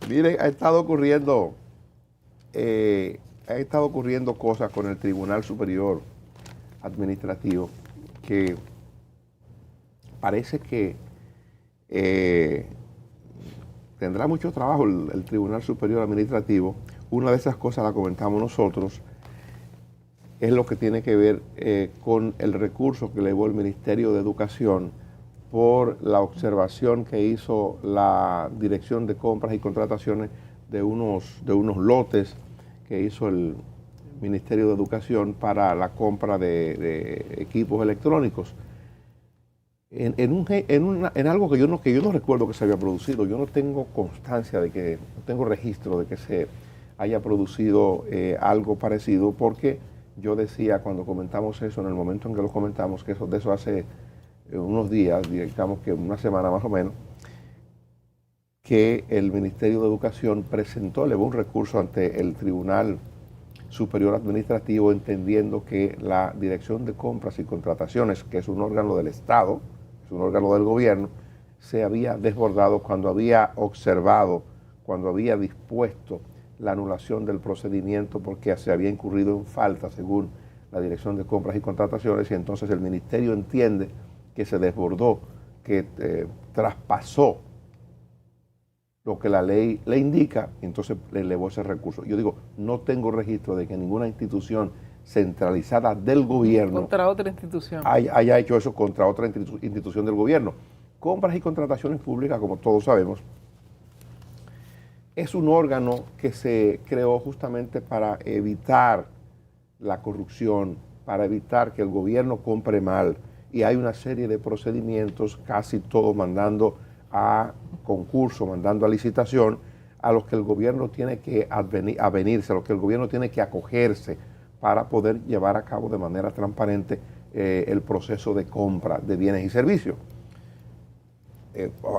Miren, ha estado ocurriendo cosas con el Tribunal Superior Administrativo que parece que tendrá mucho trabajo el Tribunal Superior Administrativo. Una de esas cosas la comentamos nosotros, es lo que tiene que ver con el recurso que elevó el Ministerio de Educación por la observación que hizo la Dirección de Compras y Contrataciones de unos lotes que hizo el Ministerio de Educación para la compra de equipos electrónicos. En algo que yo no recuerdo que se había producido. Yo no tengo constancia no tengo registro de que se haya producido algo parecido, porque yo decía cuando comentamos eso, en el momento en que lo comentamos, que de eso hace unos días, digamos que una semana más o menos, que el Ministerio de Educación elevó un recurso ante el Tribunal Superior Administrativo, entendiendo que la Dirección de Compras y Contrataciones, que es un órgano del Estado, es un órgano del gobierno, se había desbordado cuando había observado, cuando había dispuesto la anulación del procedimiento porque se había incurrido en falta según la Dirección de Compras y Contrataciones, y entonces el Ministerio entiende que se desbordó, que traspasó lo que la ley le indica, y entonces le elevó ese recurso. Yo digo, no tengo registro de que ninguna institución centralizada del gobierno contra otra institución haya hecho eso contra otra institución del gobierno. Compras y Contrataciones Públicas, como todos sabemos, es un órgano que se creó justamente para evitar la corrupción, para evitar que el gobierno compre mal, y hay una serie de procedimientos, casi todos mandando a concurso, mandando a licitación, a los que el gobierno tiene que avenirse, a los que el gobierno tiene que acogerse para poder llevar a cabo de manera transparente el proceso de compra de bienes y servicios.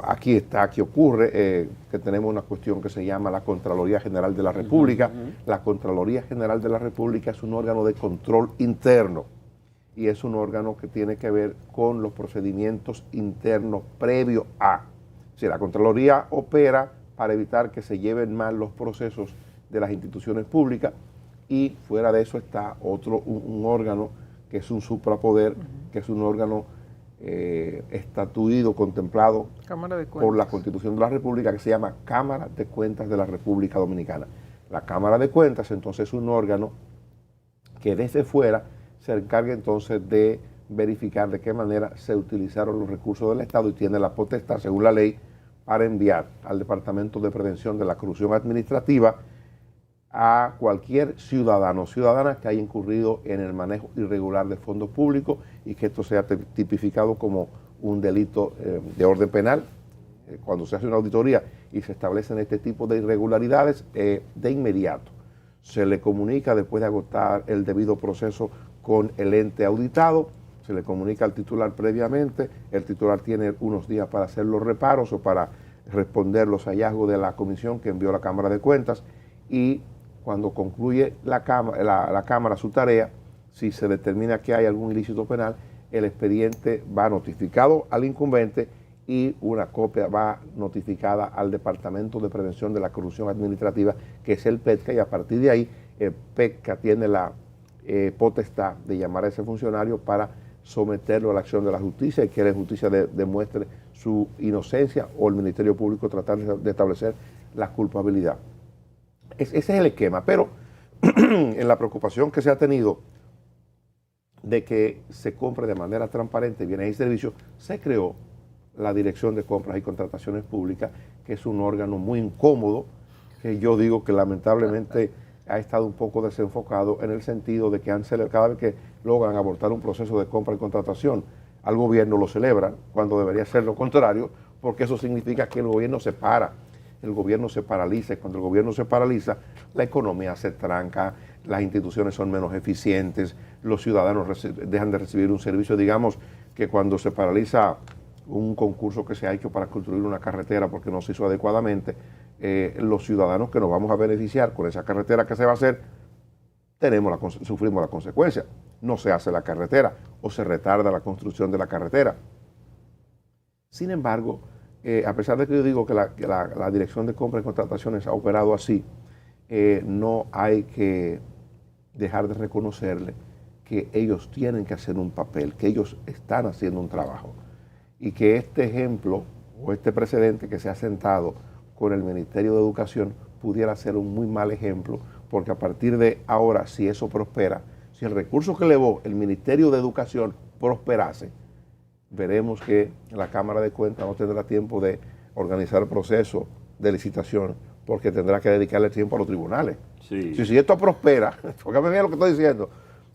Aquí ocurre que tenemos una cuestión que se llama la Contraloría General de la República. La Contraloría General de la República es un órgano de control interno y es un órgano que tiene que ver con los procedimientos internos previos a. Si la Contraloría opera para evitar que se lleven mal los procesos de las instituciones públicas, y fuera de eso está un órgano que es un suprapoder, que es un órgano estatuido, contemplado por la Constitución de la República, que se llama Cámara de Cuentas de la República Dominicana. La Cámara de Cuentas entonces es un órgano que desde fuera se encarga entonces de verificar de qué manera se utilizaron los recursos del Estado, y tiene la potestad, según la ley, para enviar al Departamento de Prevención de la Corrupción Administrativa a cualquier ciudadano o ciudadana que haya incurrido en el manejo irregular de fondos públicos y que esto sea tipificado como un delito de orden penal. Cuando se hace una auditoría y se establecen este tipo de irregularidades, de inmediato se le comunica, después de agotar el debido proceso con el ente auditado, se le comunica al titular previamente. El titular tiene unos días para hacer los reparos o para responder los hallazgos de la comisión que envió la Cámara de Cuentas, y cuando concluye la Cámara su tarea, si se determina que hay algún ilícito penal, el expediente va notificado al incumbente y una copia va notificada al Departamento de Prevención de la Corrupción Administrativa, que es el PETCA, y a partir de ahí el PETCA tiene la potestad de llamar a ese funcionario para someterlo a la acción de la justicia, y que la justicia demuestre su inocencia, o el Ministerio Público tratar de establecer la culpabilidad. Ese es el esquema, pero en la preocupación que se ha tenido de que se compre de manera transparente bienes y servicios, se creó la Dirección de Compras y Contrataciones Públicas, que es un órgano muy incómodo, que yo digo que lamentablemente ha estado un poco desenfocado, en el sentido de que cada vez que logran abortar un proceso de compra y contratación, al gobierno lo celebran, cuando debería ser lo contrario, porque eso significa que el gobierno se para, el gobierno se paraliza, y cuando el gobierno se paraliza, la economía se tranca, las instituciones son menos eficientes, los ciudadanos dejan de recibir un servicio. Digamos que cuando se paraliza un concurso que se ha hecho para construir una carretera porque no se hizo adecuadamente, los ciudadanos que nos vamos a beneficiar con esa carretera que se va a hacer, sufrimos la consecuencia. No se hace la carretera o se retarda la construcción de la carretera. Sin embargo, a pesar de que yo digo que la Dirección de Compras y Contrataciones ha operado así, no hay que dejar de reconocerle que ellos tienen que hacer un papel, que ellos están haciendo un trabajo y que este ejemplo o este precedente que se ha sentado con el Ministerio de Educación pudiera ser un muy mal ejemplo, porque a partir de ahora, si eso prospera, si el recurso que elevó el Ministerio de Educación prosperase, veremos que la Cámara de Cuentas no tendrá tiempo de organizar el proceso de licitación, porque tendrá que dedicarle tiempo a los tribunales. Sí. Si esto prospera, fíjame bien lo que estoy diciendo,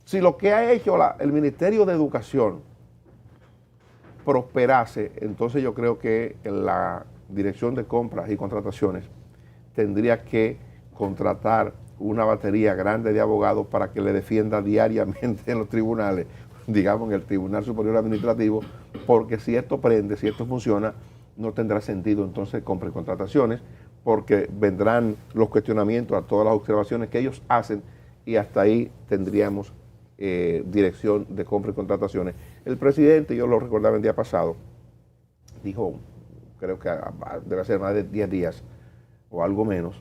si lo que ha hecho el Ministerio de Educación prosperase, entonces yo creo que la Dirección de Compras y Contrataciones tendría que contratar una batería grande de abogados para que le defienda diariamente en los tribunales, digamos en el Tribunal Superior Administrativo, porque si esto prende, si esto funciona, no tendrá sentido entonces compras y contrataciones, porque vendrán los cuestionamientos a todas las observaciones que ellos hacen y hasta ahí tendríamos Dirección de Compras y Contrataciones. El presidente, yo lo recordaba el día pasado, dijo, creo que debe ser más de 10 días o algo menos,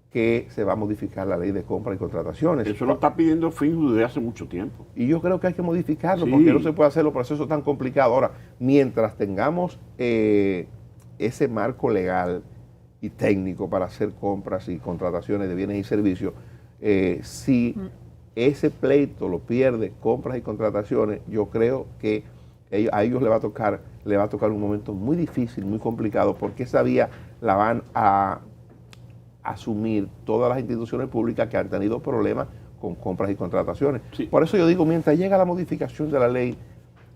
que se va a modificar la ley de compras y contrataciones. Eso lo está pidiendo FINJU desde hace mucho tiempo. Y yo creo que hay que modificarlo, Sí. porque no se puede hacer los procesos tan complicados. Ahora, mientras tengamos ese marco legal y técnico para hacer compras y contrataciones de bienes y servicios, si ese pleito lo pierde compras y contrataciones, yo creo que a ellos le va a tocar un momento muy difícil, muy complicado, porque esa vía la van a asumir todas las instituciones públicas que han tenido problemas con compras y contrataciones. Sí. Por eso yo digo, mientras llega la modificación de la ley,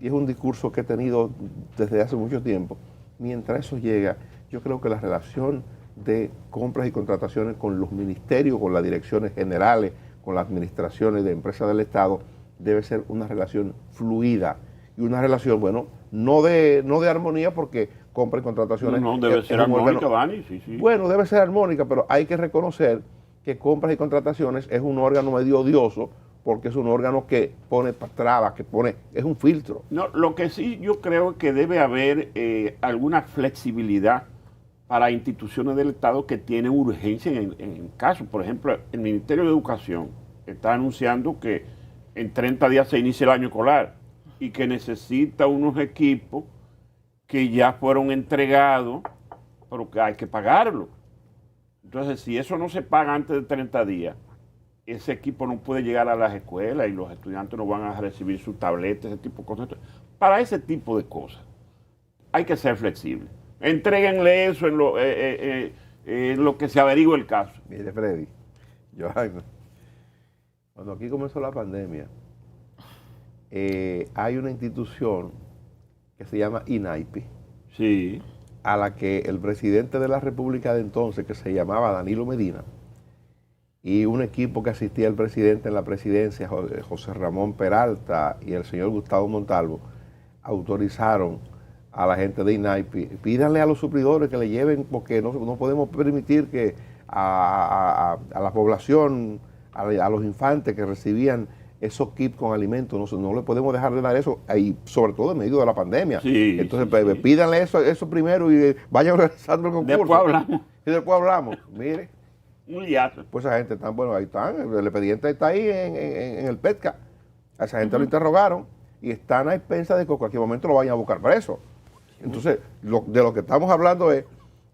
y es un discurso que he tenido desde hace mucho tiempo, mientras eso llega, yo creo que la relación de compras y contrataciones con los ministerios, con las direcciones generales, con las administraciones de empresas del Estado, debe ser una relación fluida y una relación, bueno, no de armonía, porque compras y contrataciones... No, debe ser armónica, Dani, sí. Bueno, debe ser armónica, pero hay que reconocer que compras y contrataciones es un órgano medio odioso, porque es un órgano que pone trabas, es un filtro. No, lo que sí yo creo es que debe haber alguna flexibilidad para instituciones del Estado que tienen urgencia en casos. Por ejemplo, el Ministerio de Educación está anunciando que en 30 días se inicia el año escolar y que necesita unos equipos que ya fueron entregados, pero que hay que pagarlo. Entonces, si eso no se paga antes de 30 días, ese equipo no puede llegar a las escuelas y los estudiantes no van a recibir sus tabletas, ese tipo de cosas. Para ese tipo de cosas hay que ser flexible. Entréguenle eso en lo que se averigua el caso. Mire, Freddy, cuando aquí comenzó la pandemia, hay una institución que se llama INAIPI, Sí. a la que el presidente de la República de entonces, que se llamaba Danilo Medina, y un equipo que asistía al presidente en la presidencia, José Ramón Peralta y el señor Gustavo Montalvo, autorizaron a la gente de INAIPI, pídanle a los suplidores que le lleven, porque no podemos permitir que a la población, a los infantes que recibían esos kits con alimentos, no le podemos dejar de dar eso, y sobre todo en medio de la pandemia. Sí, entonces, sí. pídanle eso primero y vayan organizando el concurso. Después hablamos. Y después hablamos. Mire, Un liazo. pues esa gente están, bueno, ahí están, el expediente está ahí en el PETCA. A esa gente lo interrogaron y están a expensas de que en cualquier momento lo vayan a buscar preso. Entonces, de lo que estamos hablando es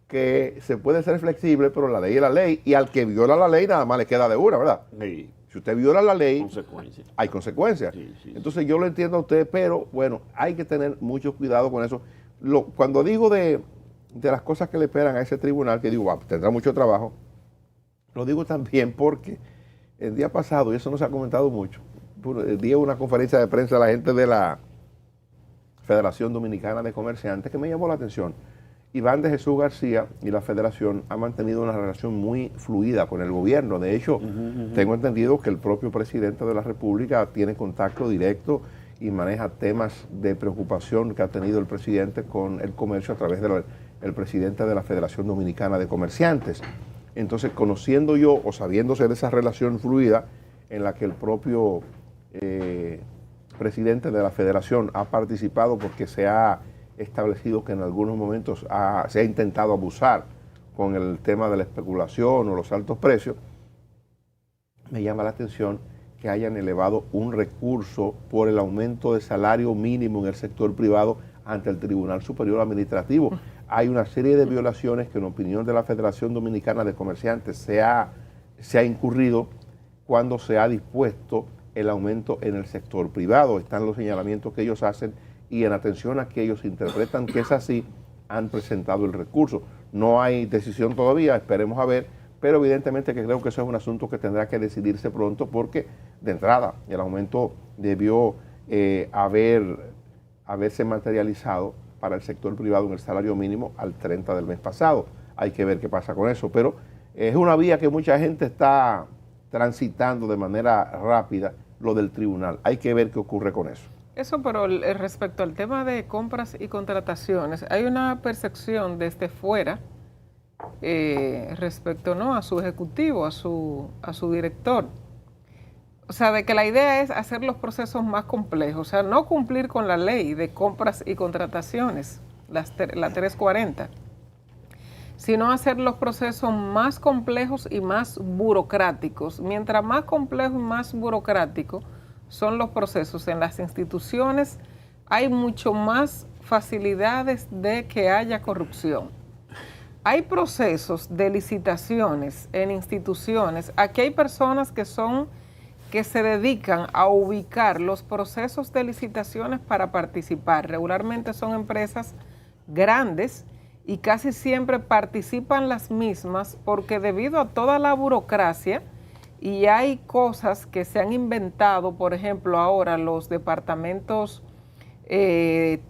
que se puede ser flexible, pero la ley es la ley, y al que viola la ley nada más le queda de una, ¿verdad? Sí. Si usted viola la ley, Consecuencias. hay consecuencias. Sí. Entonces yo lo entiendo a usted, pero bueno, hay que tener mucho cuidado con eso. Cuando digo de las cosas que le esperan a ese tribunal, que digo, tendrá mucho trabajo, lo digo también porque el día pasado, y eso no se ha comentado mucho, di una conferencia de prensa a la gente de la Federación Dominicana de Comerciantes que me llamó la atención. Iván de Jesús García y la Federación han mantenido una relación muy fluida con el gobierno. De hecho, tengo entendido que el propio presidente de la República tiene contacto directo y maneja temas de preocupación que ha tenido el presidente con el comercio a través del presidente de la Federación Dominicana de Comerciantes. Entonces, conociendo yo o sabiéndose de esa relación fluida en la que el propio presidente de la Federación ha participado porque se ha establecido que en algunos momentos se ha intentado abusar con el tema de la especulación o los altos precios, me llama la atención que hayan elevado un recurso por el aumento de salario mínimo en el sector privado ante el Tribunal Superior Administrativo. Hay una serie de violaciones que en opinión de la Federación Dominicana de Comerciantes se ha incurrido cuando se ha dispuesto el aumento en el sector privado. Están los señalamientos que ellos hacen y en atención a que ellos interpretan que es así, han presentado el recurso. No hay decisión todavía, esperemos a ver, pero evidentemente que creo que eso es un asunto que tendrá que decidirse pronto porque de entrada el aumento debió haberse materializado para el sector privado en el salario mínimo al 30 del mes pasado. Hay que ver qué pasa con eso, pero es una vía que mucha gente está transitando de manera rápida, lo del tribunal. Hay que ver qué ocurre con eso. Eso, pero respecto al tema de compras y contrataciones, hay una percepción desde fuera respecto, ¿no?, a su ejecutivo, a su director. O sea, de que la idea es hacer los procesos más complejos, o sea, no cumplir con la ley de compras y contrataciones, la 340, sino hacer los procesos más complejos y más burocráticos. Mientras más complejo y más burocrático son los procesos en las instituciones, hay mucho más facilidades de que haya corrupción. Hay procesos de licitaciones en instituciones. Aquí hay personas que se dedican a ubicar los procesos de licitaciones para participar. Regularmente son empresas grandes y casi siempre participan las mismas porque debido a toda la burocracia y hay cosas que se han inventado, por ejemplo, ahora los departamentos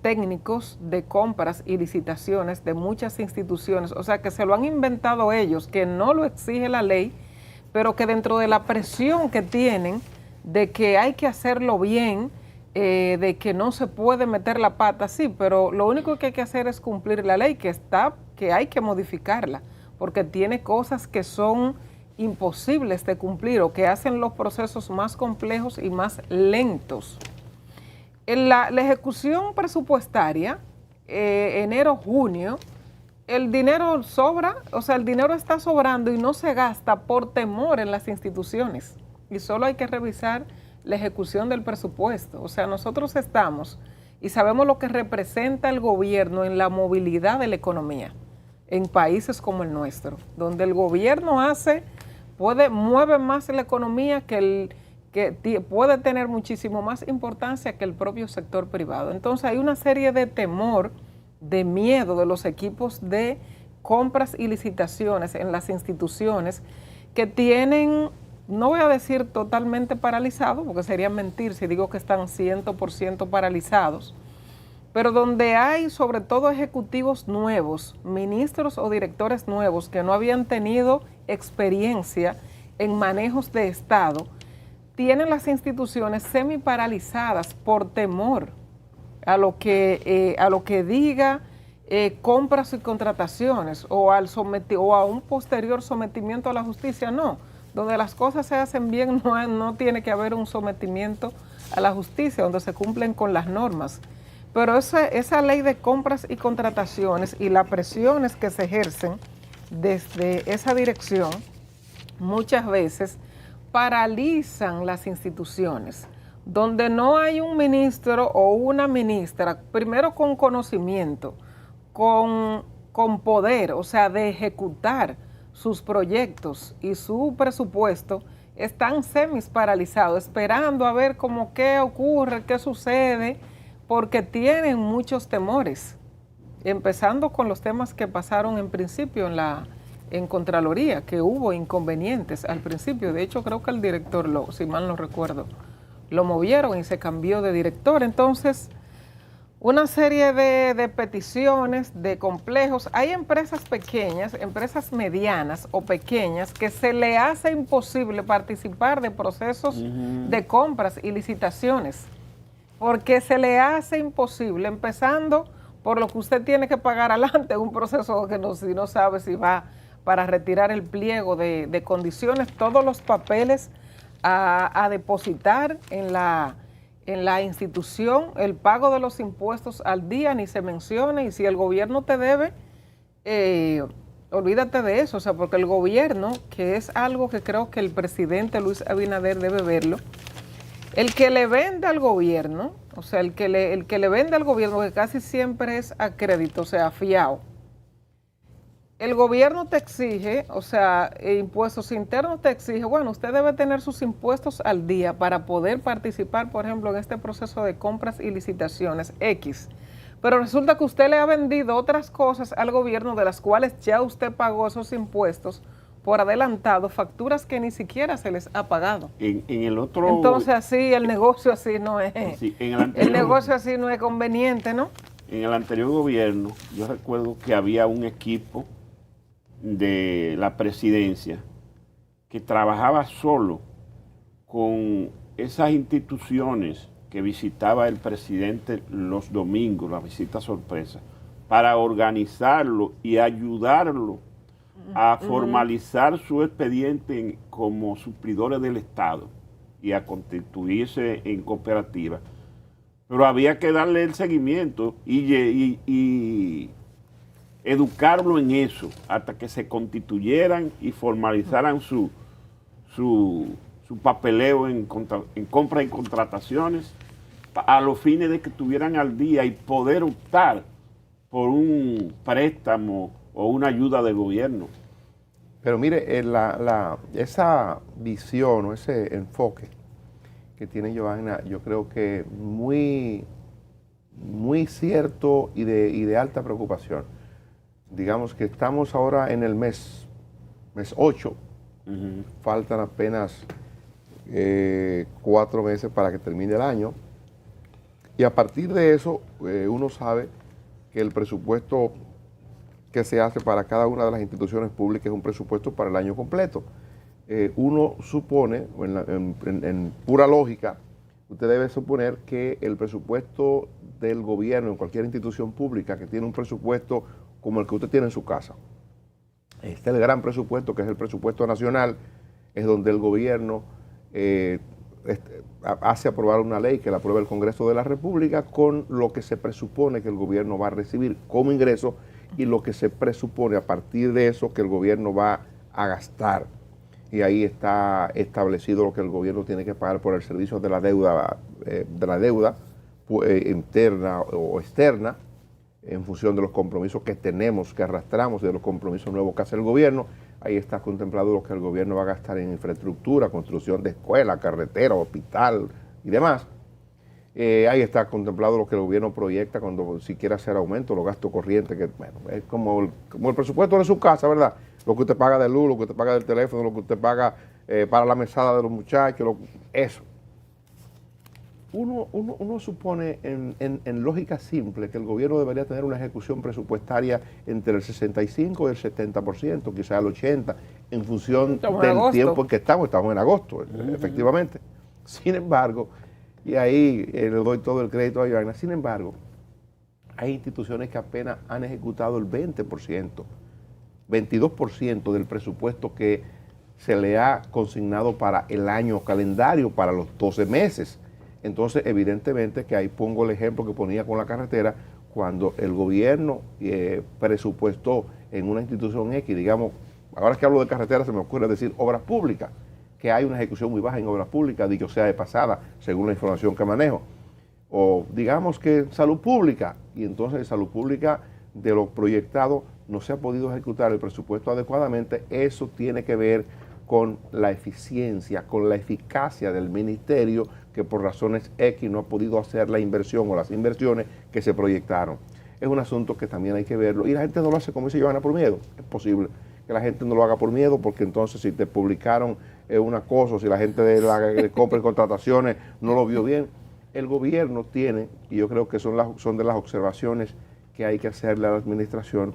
técnicos de compras y licitaciones de muchas instituciones, o sea que se lo han inventado ellos, que no lo exige la ley, pero que dentro de la presión que tienen de que hay que hacerlo bien, de que no se puede meter la pata, sí, pero lo único que hay que hacer es cumplir la ley, que hay que modificarla, porque tiene cosas que son imposibles de cumplir o que hacen los procesos más complejos y más lentos. En la ejecución presupuestaria, enero-junio, el dinero sobra, o sea, el dinero está sobrando y no se gasta por temor en las instituciones. Y solo hay que revisar la ejecución del presupuesto. O sea, nosotros estamos y sabemos lo que representa el gobierno en la movilidad de la economía en países como el nuestro, donde el gobierno mueve más la economía que puede tener muchísimo más importancia que el propio sector privado. Entonces hay una serie de temor, de miedo de los equipos de compras y licitaciones en las instituciones que tienen, no voy a decir totalmente paralizados, porque sería mentir si digo que están 100% paralizados, pero donde hay sobre todo ejecutivos nuevos, ministros o directores nuevos que no habían tenido experiencia en manejos de Estado, tienen las instituciones semi-paralizadas por temor a lo que diga compras y contrataciones o a un posterior sometimiento a la justicia. No, donde las cosas se hacen bien no tiene que haber un sometimiento a la justicia, donde se cumplen con las normas. Pero esa ley de compras y contrataciones y las presiones que se ejercen desde esa dirección muchas veces paralizan las instituciones, donde no hay un ministro o una ministra, primero con conocimiento, con poder, o sea, de ejecutar sus proyectos y su presupuesto, están paralizados, esperando a ver cómo qué ocurre, qué sucede, porque tienen muchos temores, empezando con los temas que pasaron en principio en Contraloría, que hubo inconvenientes al principio. De hecho, creo que el director, si mal no recuerdo, lo movieron y se cambió de director. Entonces, una serie de peticiones, de complejos. Hay empresas pequeñas, empresas medianas o pequeñas que se le hace imposible participar de procesos de compras y licitaciones, porque se le hace imposible, empezando por lo que usted tiene que pagar adelante, un proceso que si no sabe si va para retirar el pliego de condiciones, todos los papeles a depositar en en la institución el pago de los impuestos al día ni se menciona, y si el gobierno te debe, olvídate de eso, o sea, porque el gobierno, que es algo que creo que el presidente Luis Abinader debe verlo, el que le vende al gobierno, o sea, el que le vende al gobierno, que casi siempre es a crédito, o sea, fiado. El gobierno te exige, o sea, impuestos internos te exige, bueno, usted debe tener sus impuestos al día para poder participar, por ejemplo, en este proceso de compras y licitaciones X. Pero resulta que usted le ha vendido otras cosas al gobierno de las cuales ya usted pagó esos impuestos por adelantado, facturas que ni siquiera se les ha pagado. En el otro... Entonces así, el negocio así no es, sí, el negocio así no es conveniente, ¿no? En el anterior gobierno, yo recuerdo que había un equipo de la presidencia que trabajaba solo con esas instituciones que visitaba el presidente los domingos, la visita sorpresa, para organizarlo y ayudarlo a formalizar su expediente como suplidores del Estado y a constituirse en cooperativa. Pero había que darle el seguimiento y educarlo en eso hasta que se constituyeran y formalizaran su papeleo en compra y contrataciones a los fines de que estuvieran al día y poder optar por un préstamo o una ayuda del gobierno. Pero mire, esa visión o ese enfoque que tiene Johanna, yo creo que muy cierto y de alta preocupación. Digamos que estamos ahora en el mes 8, faltan apenas 4 meses para que termine el año, y a partir de eso uno sabe que el presupuesto que se hace para cada una de las instituciones públicas es un presupuesto para el año completo. Uno supone, en pura lógica, usted debe suponer que el presupuesto del gobierno en cualquier institución pública que tiene un presupuesto como el que usted tiene en su casa, este es el gran presupuesto, que es el presupuesto nacional, es donde el gobierno hace aprobar una ley que la aprueba el Congreso de la República con lo que se presupone que el gobierno va a recibir como ingreso y lo que se presupone a partir de eso que el gobierno va a gastar. Y ahí está establecido lo que el gobierno tiene que pagar por el servicio de la deuda interna o externa, en función de los compromisos que tenemos, que arrastramos, de los compromisos nuevos que hace el gobierno. Ahí está contemplado lo que el gobierno va a gastar en infraestructura, construcción de escuelas, carreteras, hospital y demás. Ahí está contemplado lo que el gobierno proyecta cuando si quiere hacer aumento, los gastos corrientes, que bueno, es como el presupuesto de su casa, ¿verdad? Lo que usted paga de luz, lo que usted paga del teléfono, lo que usted paga para la mesada de los muchachos, eso. Uno supone en lógica simple que el gobierno debería tener una ejecución presupuestaria entre el 65 y el 70%, quizás el 80%, en función del tiempo en que estamos en agosto, efectivamente. Sin embargo, y ahí le doy todo el crédito a Johanna, sin embargo, hay instituciones que apenas han ejecutado el 20%, 22% del presupuesto que se le ha consignado para el año calendario, para los 12 meses. Entonces, evidentemente que ahí pongo el ejemplo que ponía con la carretera, cuando el gobierno presupuestó en una institución X, digamos, ahora que hablo de carretera se me ocurre decir obras públicas, que hay una ejecución muy baja en obras públicas, dicho sea de pasada, según la información que manejo. O digamos que salud pública, y entonces en salud pública de lo proyectado no se ha podido ejecutar el presupuesto adecuadamente. Eso tiene que ver con la eficiencia, con la eficacia del ministerio, que por razones X no ha podido hacer la inversión o las inversiones que se proyectaron. Es un asunto que también hay que verlo. Y la gente no lo hace, como dice Johanna, por miedo. Es posible que la gente no lo haga por miedo, porque entonces si te publicaron una cosa, o si la gente de la compra y contrataciones no lo vio bien, el gobierno tiene, y yo creo que son de las observaciones que hay que hacerle a la administración,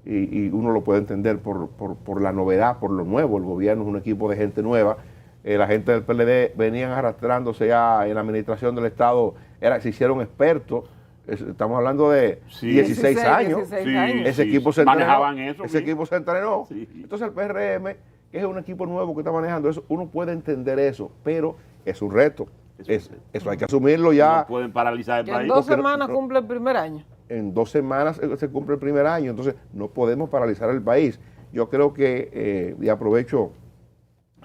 y uno lo puede entender por la novedad, por lo nuevo. El gobierno es un equipo de gente nueva. La gente del PLD venían arrastrándose ya en la administración del Estado, se hicieron expertos. Estamos hablando de 16 años. 16 años. Ese equipo se entrenó. Manejaban eso. Ese equipo se entrenó. Sí. Entonces el PRM, que es un equipo nuevo que está manejando eso, uno puede entender eso, pero es un reto. Eso hay que asumirlo ya. No pueden paralizar el Que país. en 2 semanas cumple el primer año. En 2 semanas se cumple el primer año, entonces no podemos paralizar el país. Yo creo que, y aprovecho,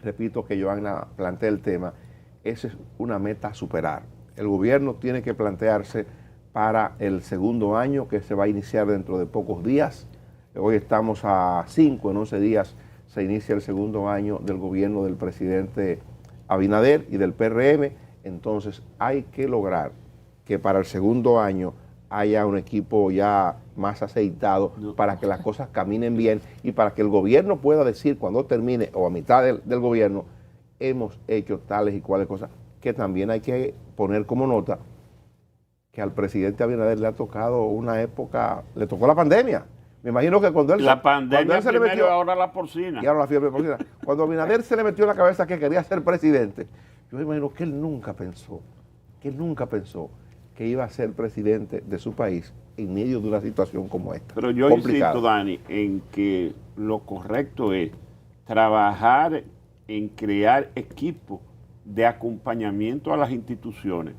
repito que Johanna plantea el tema, esa es una meta a superar. El gobierno tiene que plantearse para el segundo año, que se va a iniciar dentro de pocos días. Hoy estamos a 5, en 11 días se inicia el segundo año del gobierno del presidente Abinader y del PRM. Entonces hay que lograr que para el segundo año haya un equipo ya más aceitado para que las cosas caminen bien y para que el gobierno pueda decir cuando termine o a mitad del gobierno hemos hecho tales y cuales cosas, que también hay que poner como nota que al presidente Abinader le ha tocado una época, le tocó la pandemia. Me imagino que cuando él, la pandemia se le metió, ahora la porcina. Y ahora la fiebre porcina. Cuando Abinader se le metió en la cabeza que quería ser presidente, yo me imagino que él nunca pensó que iba a ser presidente de su país en medio de una situación como esta. Pero yo insisto, Dani, en que lo correcto es trabajar en crear equipos de acompañamiento a las instituciones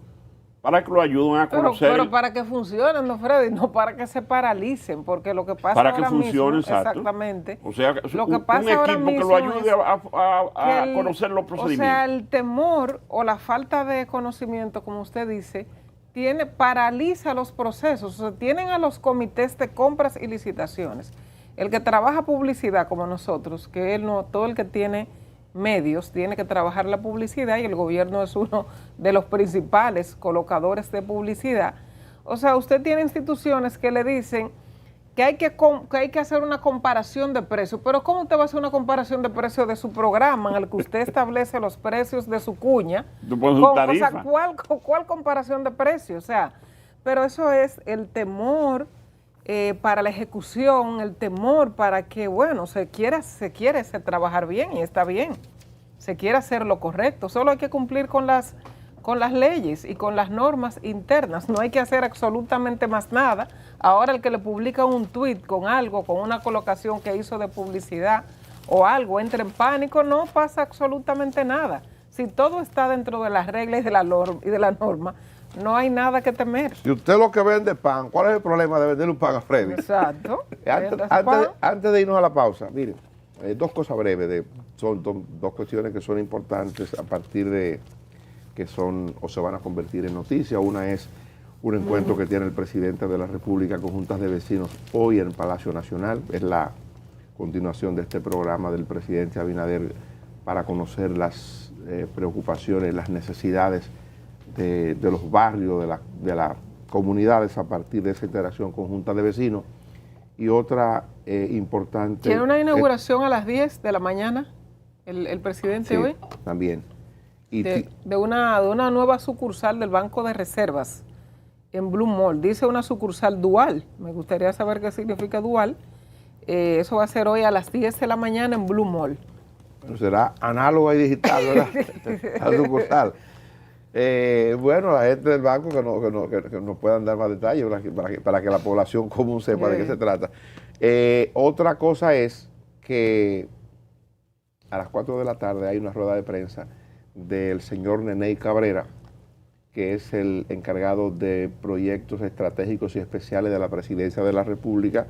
para que lo ayuden a conocer. Pero para que funcionen, no, Freddy, no para que se paralicen, porque lo que pasa para ahora que funcione, mismo, exacto. Exactamente. O sea, lo que un pasa ahora equipo que mismo lo ayude es a que conocer los procedimientos. O sea, el temor o la falta de conocimiento, como usted dice, paraliza los procesos. O sea, tienen a los comités de compras y licitaciones. El que trabaja publicidad como nosotros, que él no, todo el que tiene medios tiene que trabajar la publicidad y el gobierno es uno de los principales colocadores de publicidad. O sea, usted tiene instituciones que le dicen que hay que hacer una comparación de precios, pero ¿cómo usted va a hacer una comparación de precios de su programa en el que usted establece los precios de su cuña? O sea, ¿cuál comparación de precios? O sea, pero eso es el temor para la ejecución, el temor para que, bueno, se quiere trabajar bien y está bien, se quiere hacer lo correcto, solo hay que cumplir con las leyes y con las normas internas, no hay que hacer absolutamente más nada. Ahora el que le publica un tuit con algo, con una colocación que hizo de publicidad o algo, entra en pánico, no pasa absolutamente nada. Si todo está dentro de las reglas y de la norma, no hay nada que temer. Si usted lo que vende pan, ¿cuál es el problema de vender un pan a Freddy? Exacto. Antes de irnos a la pausa, miren, 2 cosas breves, son 2 cuestiones que son importantes a partir de que son o se van a convertir en noticias. Una es un encuentro que tiene el presidente de la República con juntas de vecinos hoy en Palacio Nacional. Es la continuación de este programa del presidente Abinader para conocer las preocupaciones, las necesidades de los barrios, de las comunidades a partir de esa interacción con juntas de vecinos. Y otra importante... ¿Tiene una inauguración a las 10 de la mañana el presidente hoy? También. Y de una nueva sucursal del Banco de Reservas en Blue Mall. Dice una sucursal dual. Me gustaría saber qué significa dual. Eso va a ser hoy a las 10 de la mañana en Blue Mall. Pero será análoga y digital, ¿verdad? La sucursal. Bueno, la gente del banco que nos puedan dar más detalles para que la población común sepa de qué se trata. Otra cosa es que a las 4 de la tarde hay una rueda de prensa del señor Neney Cabrera, que es el encargado de proyectos estratégicos y especiales de la Presidencia de la República,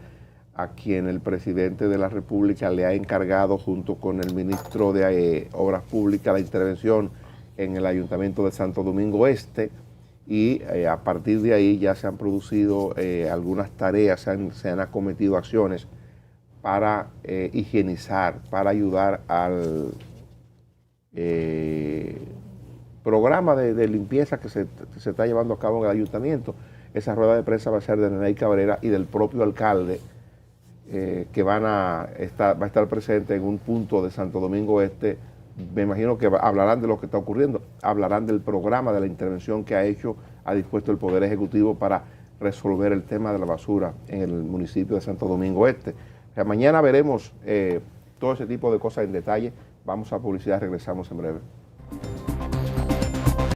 a quien el presidente de la República le ha encargado junto con el ministro de Obras Públicas la intervención en el Ayuntamiento de Santo Domingo Este, y a partir de ahí ya se han producido algunas tareas, se han acometido acciones para higienizar, para ayudar al programa de limpieza que se está llevando a cabo en el ayuntamiento. Esa rueda de prensa va a ser de Neney Cabrera y del propio alcalde, que va a estar presente en un punto de Santo Domingo Este. Me imagino que hablarán de lo que está ocurriendo, hablarán del programa, de la intervención que ha dispuesto el Poder Ejecutivo para resolver el tema de la basura en el municipio de Santo Domingo Este. O sea, mañana veremos todo ese tipo de cosas en detalle. Vamos a publicidad, regresamos en breve.